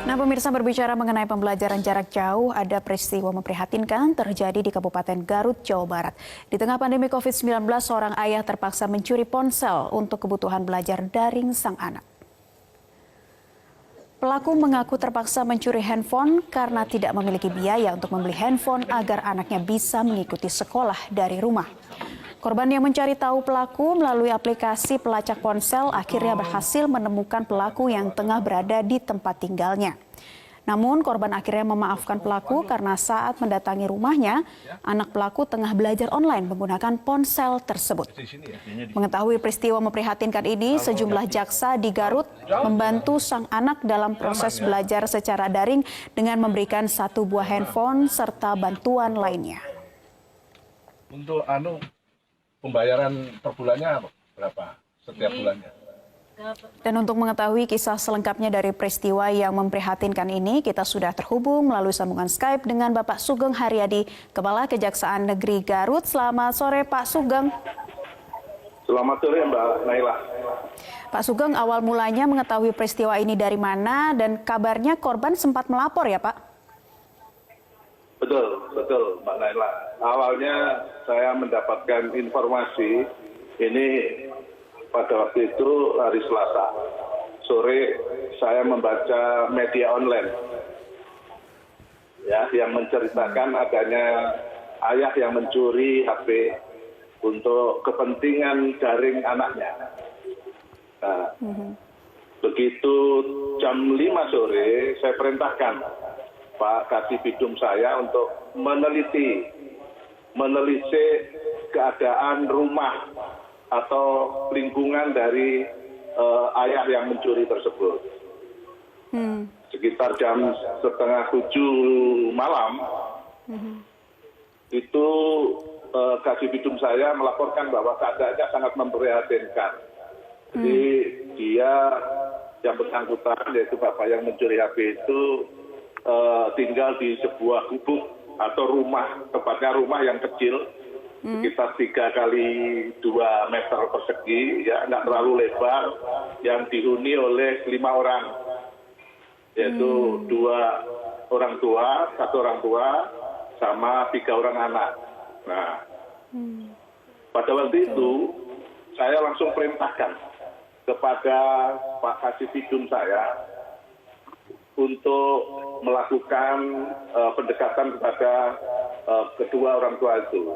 Nah, pemirsa, berbicara mengenai pembelajaran jarak jauh, ada peristiwa memprihatinkan terjadi di Kabupaten Garut, Jawa Barat. Di tengah pandemi COVID-19, seorang ayah terpaksa mencuri ponsel untuk kebutuhan belajar daring sang anak. Pelaku mengaku terpaksa mencuri handphone karena tidak memiliki biaya untuk membeli handphone agar anaknya bisa mengikuti sekolah dari rumah. Korban yang mencari tahu pelaku melalui aplikasi pelacak ponsel akhirnya berhasil menemukan pelaku yang tengah berada di tempat tinggalnya. Namun korban akhirnya memaafkan pelaku karena saat mendatangi rumahnya, anak pelaku tengah belajar online menggunakan ponsel tersebut. Mengetahui peristiwa memprihatinkan ini, sejumlah jaksa di Garut membantu sang anak dalam proses belajar secara daring dengan memberikan 1 buah handphone serta bantuan lainnya. Untuk pembayaran per bulannya berapa setiap bulannya? Dan untuk mengetahui kisah selengkapnya dari peristiwa yang memprihatinkan ini, kita sudah terhubung melalui sambungan Skype dengan Bapak Sugeng Haryadi, Kepala Kejaksaan Negeri Garut. Selamat sore, Pak Sugeng. Selamat sore, Mbak Naila. Pak Sugeng, awal mulanya mengetahui peristiwa ini dari mana dan kabarnya korban sempat melapor ya, Pak? Betul, Mbak Naila. Awalnya saya mendapatkan informasi ini pada waktu itu hari Selasa. Sore saya membaca media online ya, yang menceritakan adanya ayah yang mencuri HP untuk kepentingan daring anaknya. Nah, begitu jam 5 sore saya perintahkan Pak Kasibidum saya untuk menelisik keadaan rumah atau lingkungan dari ayah yang mencuri tersebut. Sekitar jam 6:30 malam, itu Kasibidum saya melaporkan bahwa keadaannya sangat memprihatinkan. Jadi dia yang bersangkutan, yaitu bapak yang mencuri HP itu tinggal di sebuah gubuk atau rumah, tepatnya rumah yang kecil, sekitar 3 kali 2 meter persegi, ya nggak terlalu lebar, yang dihuni oleh 5 orang, yaitu 2 orang tua, 1 orang tua, sama 3 orang anak. Nah, pada waktu itu saya langsung perintahkan kepada Pak Kasibidum saya untuk melakukan pendekatan kepada kedua orang tua itu.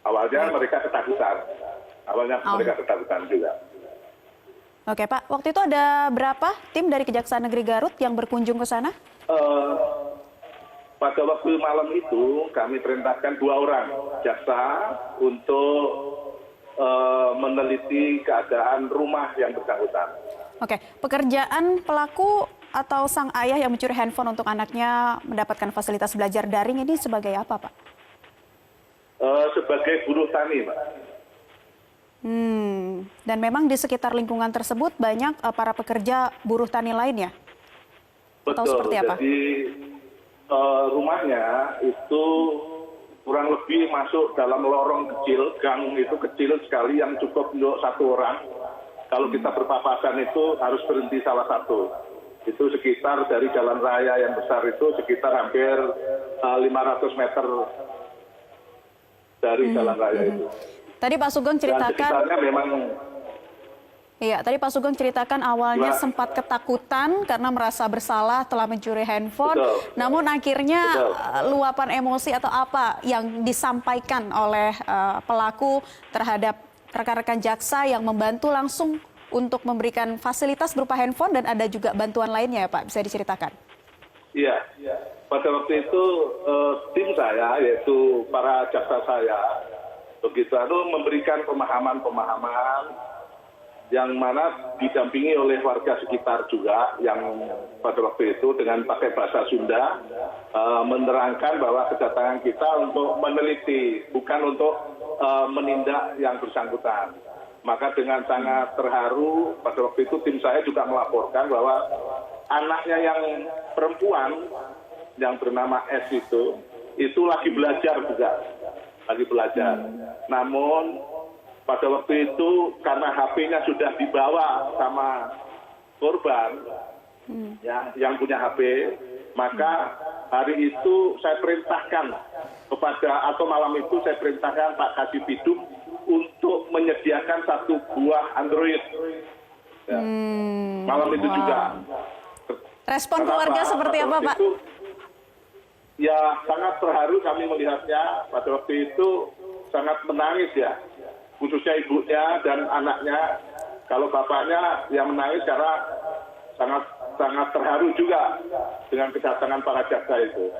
Awalnya mereka ketakutan. Mereka ketakutan juga. Oke, Pak. Waktu itu ada berapa tim dari Kejaksaan Negeri Garut yang berkunjung ke sana? Pada waktu malam itu kami perintahkan 2 orang jaksa untuk meneliti keadaan rumah yang bersangkutan. Oke, pekerjaan pelaku atau sang ayah yang mencuri handphone untuk anaknya mendapatkan fasilitas belajar daring ini sebagai apa, Pak? Sebagai buruh tani, Pak. Dan memang di sekitar lingkungan tersebut banyak para pekerja buruh tani lainnya? Betul, atau seperti apa? Jadi rumahnya itu kurang lebih masuk dalam lorong kecil, gang itu kecil sekali yang cukup untuk 1 orang. Kalau kita berpapasan itu harus berhenti salah satu. Itu sekitar dari jalan raya yang besar itu sekitar hampir 500 meter dari jalan raya itu. Tadi Pak Sugeng ceritakan. Iya, tadi Pak Sugeng ceritakan awalnya sempat ketakutan karena merasa bersalah telah mencuri handphone. Namun akhirnya luapan emosi atau apa yang disampaikan oleh pelaku terhadap rekan-rekan jaksa yang membantu langsung untuk memberikan fasilitas berupa handphone dan ada juga bantuan lainnya ya Pak, bisa diceritakan? Iya, pada waktu itu tim saya, yaitu para jaksa saya, begitu memberikan pemahaman-pemahaman yang mana didampingi oleh warga sekitar juga yang pada waktu itu dengan pakai bahasa Sunda menerangkan bahwa kedatangan kita untuk meneliti, bukan untuk menindak yang bersangkutan. Maka dengan sangat terharu pada waktu itu tim saya juga melaporkan bahwa anaknya yang perempuan yang bernama S itu lagi belajar juga, lagi belajar. Namun pada waktu itu karena HP-nya sudah dibawa sama korban, yang punya HP, maka hari itu saya perintahkan atau malam itu saya perintahkan Pak Kasih Bidum untuk menyediakan 1 buah Android. Ya. Malam itu juga. Respon keluarga seperti apa, Pak? Ya sangat terharu kami melihatnya. Pada waktu itu sangat menangis ya, khususnya ibunya dan anaknya. Kalau bapaknya yang menangis karena sangat terharu juga dengan kedatangan para jaksa itu.